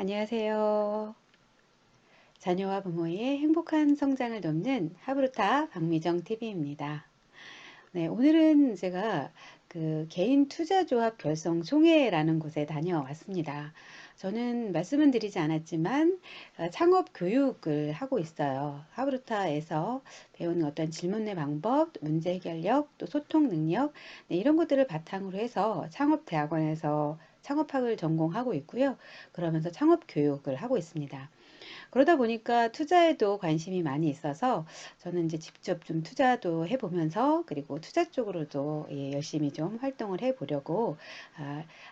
안녕하세요. 자녀와 부모의 행복한 성장을 돕는 하브루타 박미정 TV입니다. 네, 오늘은 제가 그 개인 투자조합 결성 총회라는 곳에 다녀왔습니다. 저는 말씀은 드리지 않았지만 창업 교육을 하고 있어요. 하브루타에서 배우는 어떤 질문의 방법, 문제 해결력, 또 소통 능력, 네, 이런 것들을 바탕으로 해서 창업대학원에서 창업학을 전공하고 있고요. 그러면서 창업 교육을 하고 있습니다. 그러다 보니까 투자에도 관심이 많이 있어서 저는 이제 직접 좀 투자도 해보면서 그리고 투자 쪽으로도 열심히 좀 활동을 해보려고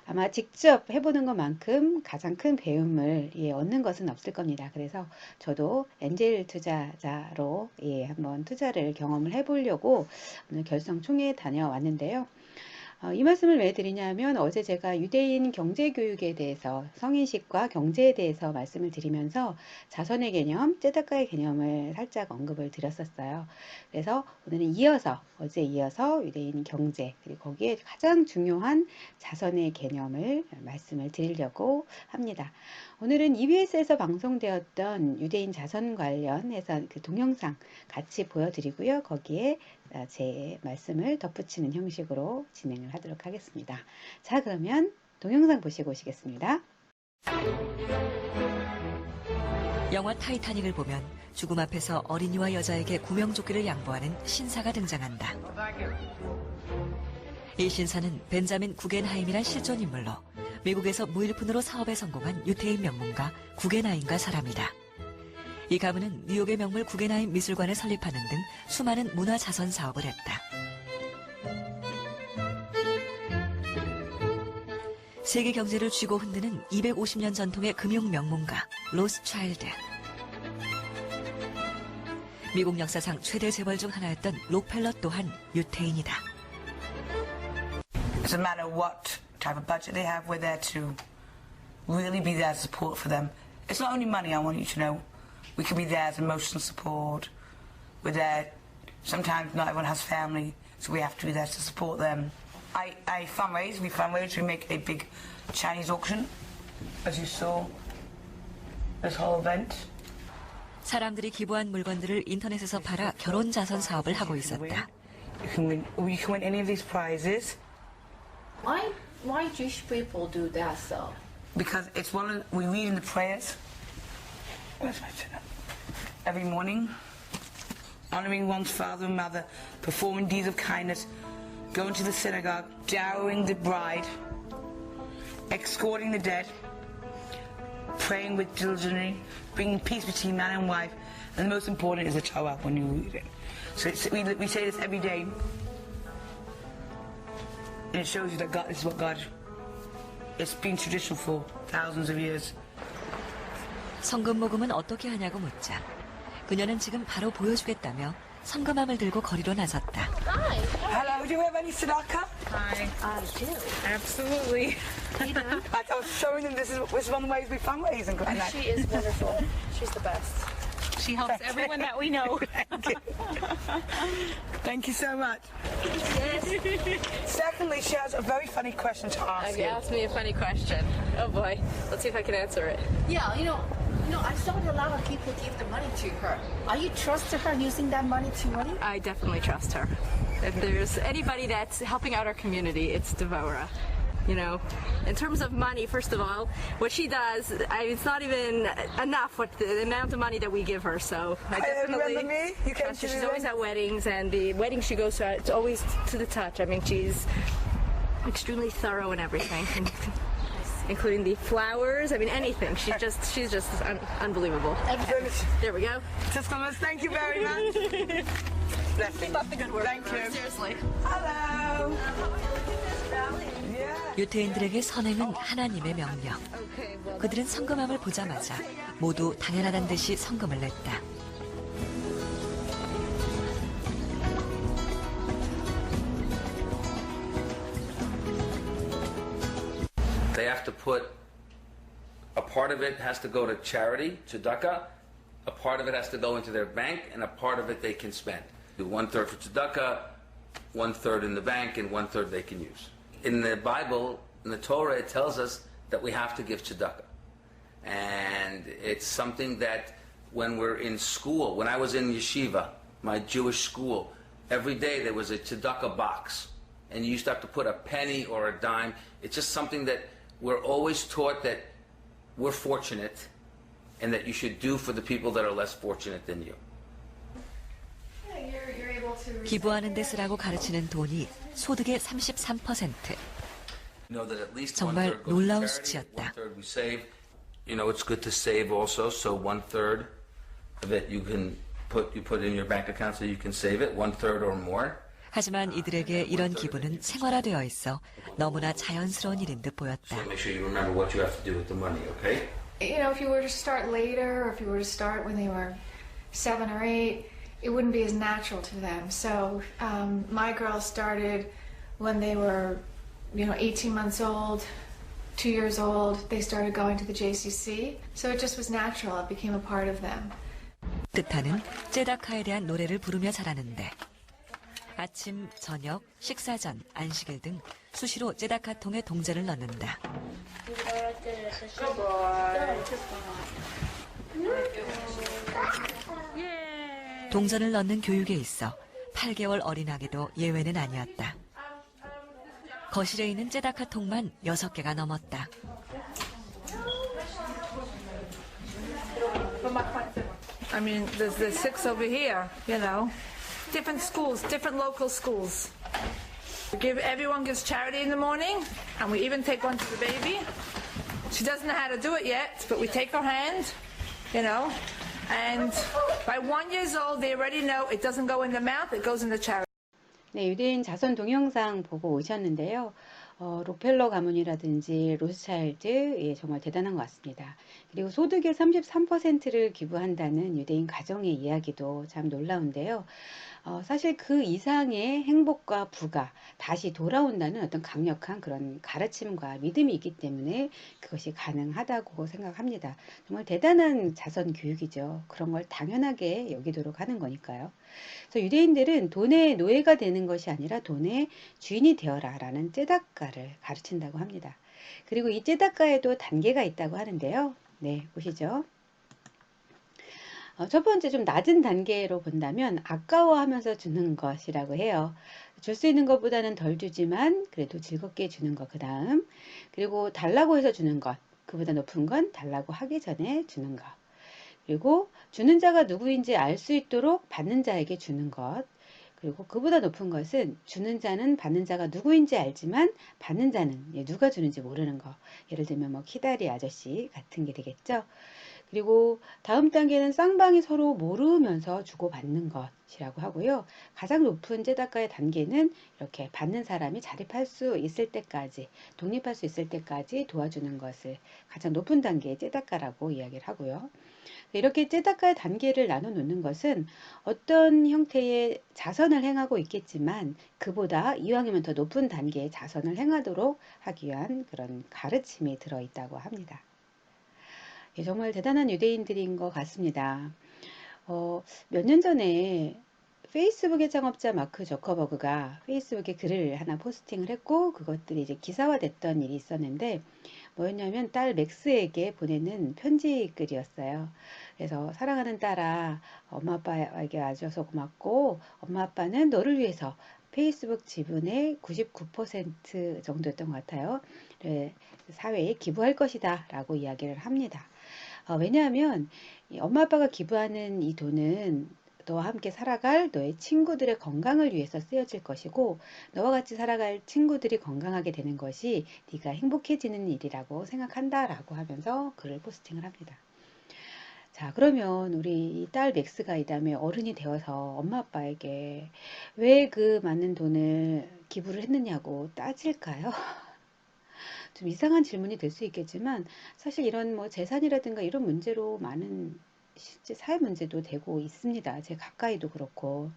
아마 직접 해보는 것만큼 가장 큰 배움을 얻는 것은 없을 겁니다. 그래서 저도 엔젤 투자자로 한번 투자를 경험을 해보려고 오늘 결성 총회에 다녀왔는데요. 이 말씀을 왜 드리냐면 어제 제가 유대인 경제교육에 대해서 성인식과 경제에 대해서 말씀을 드리면서 자선의 개념, 쯔다카의 개념을 살짝 언급을 드렸었어요. 그래서 오늘은 어제 이어서 유대인 경제, 그리고 거기에 가장 중요한 자선의 개념을 말씀을 드리려고 합니다. 오늘은 EBS에서 방송되었던 유대인 자선 관련해서 그 동영상 같이 보여드리고요. 거기에 제 말씀을 덧붙이는 형식으로 진행을 하도록 하겠습니다. 자, 그러면 동영상 보시고 오시겠습니다. 영화 타이타닉을 보면 죽음 앞에서 어린이와 여자에게 구명조끼를 양보하는 신사가 등장한다. 이 신사는 벤자민 구겐하임이란 실존 인물로 미국에서 무일푼으로 사업에 성공한 유태인 명문가 구겐하임과 사람이다. 이 가문은 뉴욕의 명물 구겐하임 미술관을 설립하는 등 수많은 문화 자선 사업을 했다. 세계 경제를 쥐고 흔드는 250년 전통의 금융 명문가 로스차일드. 미국 역사상 최대 재벌 중 하나였던 록펠러 또한 유태인이다. It doesn't matter what type of budget they have, we're there to really be there to support for them. It's not only money, I want you to know. We can be there as emotional support. We're there. Sometimes not everyone has family, so we have to be there to support them. I fundraise. We fundraise. We make a big Chinese auction, as you saw. This whole event. 사람들이 기부한 물건들을 인터넷에서 팔아 결혼 자선 사업을 하고 있었다. You can win any of these prizes. Why Jewish people do that though? Because it's we read in the prayers. Where's my dinner? Every morning, honoring one's father and mother, performing deeds of kindness, going to the synagogue, dowering the bride, escorting the dead, praying with diligently, bringing peace between man and wife, and the most important is the Torah when you read it. So we say this every day, and it shows you that God, this is what God. It's been traditional for thousands of years. 성금 모금은 어떻게 하냐고 묻자 그녀는 지금 바로 보여주겠다며 성금함을 들고 거리로 나섰다. Hi. Hello, do you have any tzedakah? Hi. I do. Absolutely. You do? I was showing them this is one of the ways we fundraise and that. She is wonderful. She's the best. She helps everyone that we know. Thank you so much. Secondly, she has a very funny question to ask You you. asked me a funny question. Oh boy. Let's see if I can answer it. Yeah, I saw that a lot of people give the money to her. Are you trusting her using that money to money? I definitely trust her. If there's anybody that's helping out our community, it's Devora. You know, in terms of money, first of all, what she does, it's not even enough what the amount of money that we give her. So I definitely remember me? You came trust to her. She's the always event? at weddings, and the wedding she goes to, it's always to the touch. I mean, she's extremely thorough in everything, including the flowers. I mean, anything. She's just unbelievable. There we go. Just Thomas, thank you very much. Bless Keep up the good work. Thank you. Seriously. Hello. Yeah. 유태인들에게 선행은 하나님의 명령. 그들은 성금함을 보자마자 모두 당연하다는 듯이 성금을 냈다. They have to put, a part of it has to go to charity, tzedakah, a part of it has to go into their bank, and a part of it they can spend. Do 1/3 for tzedakah, 1/3 in the bank, and 1/3 they can use. In the Bible, in the Torah, it tells us that we have to give tzedakah. And it's something that when we're in school, when I was in yeshiva, my Jewish school, every day there was a tzedakah box. And you used to have to put a penny or a dime. It's just something that we're always taught that we're fortunate and that you should do for the people that are less fortunate than you. 기부하는 데 쓰라고 가르치는 돈이 소득의 33%. 정말 놀라운 수치였다. It's good to save also. So 1/3 of it you put in your bank account so you can save it 1/3 or more. 하지만 이들에게 이런 기부는 생활화되어 있어 너무나 자연스러운 일인 듯 보였다. So make sure you remember what you have to do with the money, okay? If you were to start later, or if you were to start when they were 7 or 8, it wouldn't be as natural to them. So my girls started when they were, 18 months old, 2 years old. They started going to the JCC. So it just was natural. It became a part of them. 뜻하는 쯔다카에 대한 노래를 부르며 자라는데 아침, 저녁, 식사 전, 안식일 등 수시로 쯔다카 통에 동전을 넣는다. 동전을 넣는 교육에 있어 8개월 어린 아기도 예외는 아니었다. 거실에 있는 쯔다카 통만 6개가 넘었다. I mean, there's 6 over here, different schools, different local schools. Everyone gives charity in the morning, and we even take one to the baby. She doesn't know how to do it yet, but we take her hand, and by 1 year old, they already know it doesn't go in the mouth, it goes in the charity. 네, 유대인 자손 동영상 보고 오셨는데요. 록펠러 가문이라든지 로스차일드, 예, 정말 대단한 것 같습니다. 그리고 소득의 33%를 기부한다는 유대인 가정의 이야기도 참 놀라운데요. 사실 그 이상의 행복과 부가 다시 돌아온다는 어떤 강력한 그런 가르침과 믿음이 있기 때문에 그것이 가능하다고 생각합니다. 정말 대단한 자선 교육이죠. 그런 걸 당연하게 여기도록 하는 거니까요. 그래서 유대인들은 돈의 노예가 되는 것이 아니라 돈의 주인이 되어라 라는 쯔다카를 가르친다고 합니다. 그리고 이 쯔다카에도 단계가 있다고 하는데요. 네, 보시죠. 첫 번째 좀 낮은 단계로 본다면 아까워하면서 주는 것이라고 해요. 줄 수 있는 것보다는 덜 주지만 그래도 즐겁게 주는 것. 그 다음 그리고 달라고 해서 주는 것. 그보다 높은 건 달라고 하기 전에 주는 것. 그리고 주는 자가 누구인지 알 수 있도록 받는 자에게 주는 것. 그리고 그보다 높은 것은 주는 자는 받는 자가 누구인지 알지만 받는 자는 누가 주는지 모르는 것. 예를 들면 뭐 키다리 아저씨 같은 게 되겠죠. 그리고 다음 단계는 쌍방이 서로 모르면서 주고받는 것이라고 하고요. 가장 높은 쯔다카의 단계는 이렇게 받는 사람이 자립할 수 있을 때까지, 독립할 수 있을 때까지 도와주는 것을 가장 높은 단계의 쯔다카라고 이야기를 하고요. 이렇게 쯔다카의 단계를 나눠 놓는 것은 어떤 형태의 자선을 행하고 있겠지만 그보다 이왕이면 더 높은 단계의 자선을 행하도록 하기 위한 그런 가르침이 들어있다고 합니다. 정말 대단한 유대인들인 것 같습니다. 몇 년 전에 페이스북의 창업자 마크 저커버그가 페이스북에 글을 하나 포스팅을 했고 그것들이 이제 기사화됐던 일이 있었는데 뭐였냐면 딸 맥스에게 보내는 편지 글이었어요. 그래서 사랑하는 딸아, 엄마 아빠에게 와줘서 고맙고 엄마 아빠는 너를 위해서 페이스북 지분의 99% 정도였던 것 같아요. 사회에 기부할 것이다 라고 이야기를 합니다. 왜냐하면 엄마 아빠가 기부하는 이 돈은 너와 함께 살아갈 너의 친구들의 건강을 위해서 쓰여질 것이고 너와 같이 살아갈 친구들이 건강하게 되는 것이 네가 행복해지는 일이라고 생각한다 라고 하면서 글을 포스팅을 합니다. 자, 그러면 우리 딸 맥스가 이 다음에 어른이 되어서 엄마 아빠에게 왜 그 많은 돈을 기부를 했느냐고 따질까요? 좀 이상한 질문이 될 수 있겠지만 사실 이런 뭐 재산이라든가 이런 문제로 많은 실제 사회 문제도 되고 있습니다. 제 가까이도 그렇고.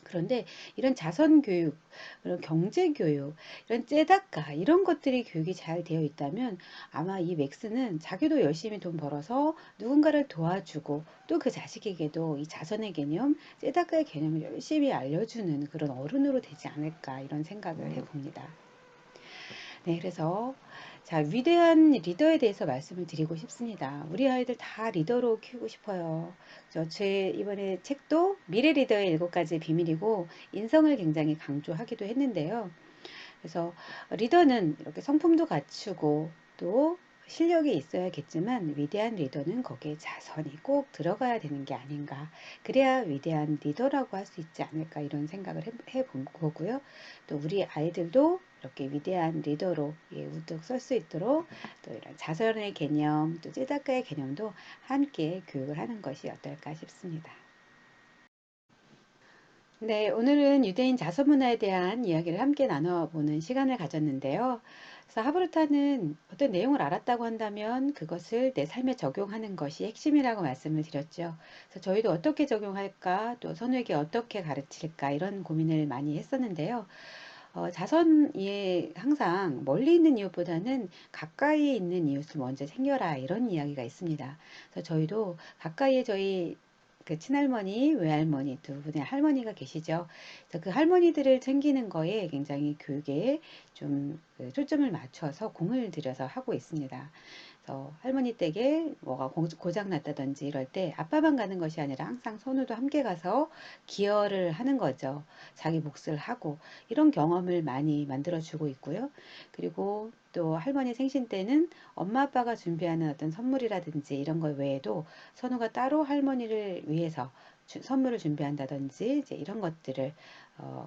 그런데 이런 자선교육, 이런 경제교육, 이런 쯔다카 이런 것들이 교육이 잘 되어 있다면 아마 이 맥스는 자기도 열심히 돈 벌어서 누군가를 도와주고 또 그 자식에게도 이 자선의 개념, 쯔다카의 개념을 열심히 알려주는 그런 어른으로 되지 않을까 이런 생각을 해봅니다. 네, 그래서 자, 위대한 리더에 대해서 말씀을 드리고 싶습니다. 우리 아이들 다 리더로 키우고 싶어요. 제 이번에 책도 미래 리더의 7가지 비밀이고 인성을 굉장히 강조하기도 했는데요. 그래서 리더는 이렇게 성품도 갖추고 또 실력이 있어야겠지만 위대한 리더는 거기에 자선이 꼭 들어가야 되는 게 아닌가. 그래야 위대한 리더라고 할 수 있지 않을까 이런 생각을 해본 거고요. 또 우리 아이들도 이렇게 위대한 리더로 우뚝 설 수 있도록 또 이런 자선의 개념, 또 찌다가의 개념도 함께 교육을 하는 것이 어떨까 싶습니다. 네, 오늘은 유대인 자서 문화에 대한 이야기를 함께 나눠보는 시간을 가졌는데요. 그래서 하브루타는 어떤 내용을 알았다고 한다면 그것을 내 삶에 적용하는 것이 핵심이라고 말씀을 드렸죠. 그래서 저희도 어떻게 적용할까, 또 선우에게 어떻게 가르칠까 이런 고민을 많이 했었는데요. 자선이 항상 멀리 있는 이웃보다는 가까이 있는 이웃을 먼저 챙겨라 이런 이야기가 있습니다. 그래서 저희도 가까이에 저희 그 친할머니, 외할머니 두 분의 할머니가 계시죠. 그래서 그 할머니들을 챙기는 거에 굉장히 교육에 좀 초점을 맞춰서 공을 들여서 하고 있습니다. 그래서 할머니 댁에 뭐가 고장 났다든지 이럴 때 아빠만 가는 것이 아니라 항상 손우도 함께 가서 기여를 하는 거죠. 자기 몫을 하고 이런 경험을 많이 만들어 주고 있고요. 그리고 또 할머니 생신 때는 엄마 아빠가 준비하는 어떤 선물이라든지 이런 것 외에도 선우가 따로 할머니를 위해서 선물을 준비한다든지 이제 이런 것들을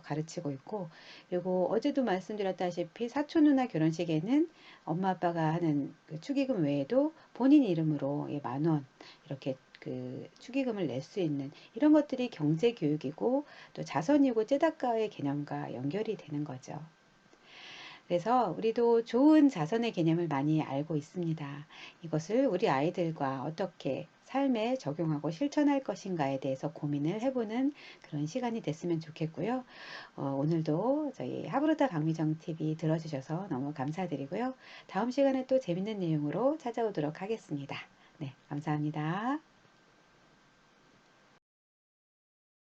가르치고 있고, 그리고 어제도 말씀드렸다시피 사촌 누나 결혼식에는 엄마 아빠가 하는 그 축의금 외에도 본인 이름으로 10,000원 이렇게 그 축의금을 낼 수 있는 이런 것들이 경제 교육이고 또 자선이고 쯔다카의 개념과 연결이 되는 거죠. 그래서 우리도 좋은 자선의 개념을 많이 알고 있습니다. 이것을 우리 아이들과 어떻게 삶에 적용하고 실천할 것인가에 대해서 고민을 해보는 그런 시간이 됐으면 좋겠고요. 오늘도 저희 하브루타 박미정 TV 들어주셔서 너무 감사드리고요. 다음 시간에 또 재밌는 내용으로 찾아오도록 하겠습니다. 네, 감사합니다.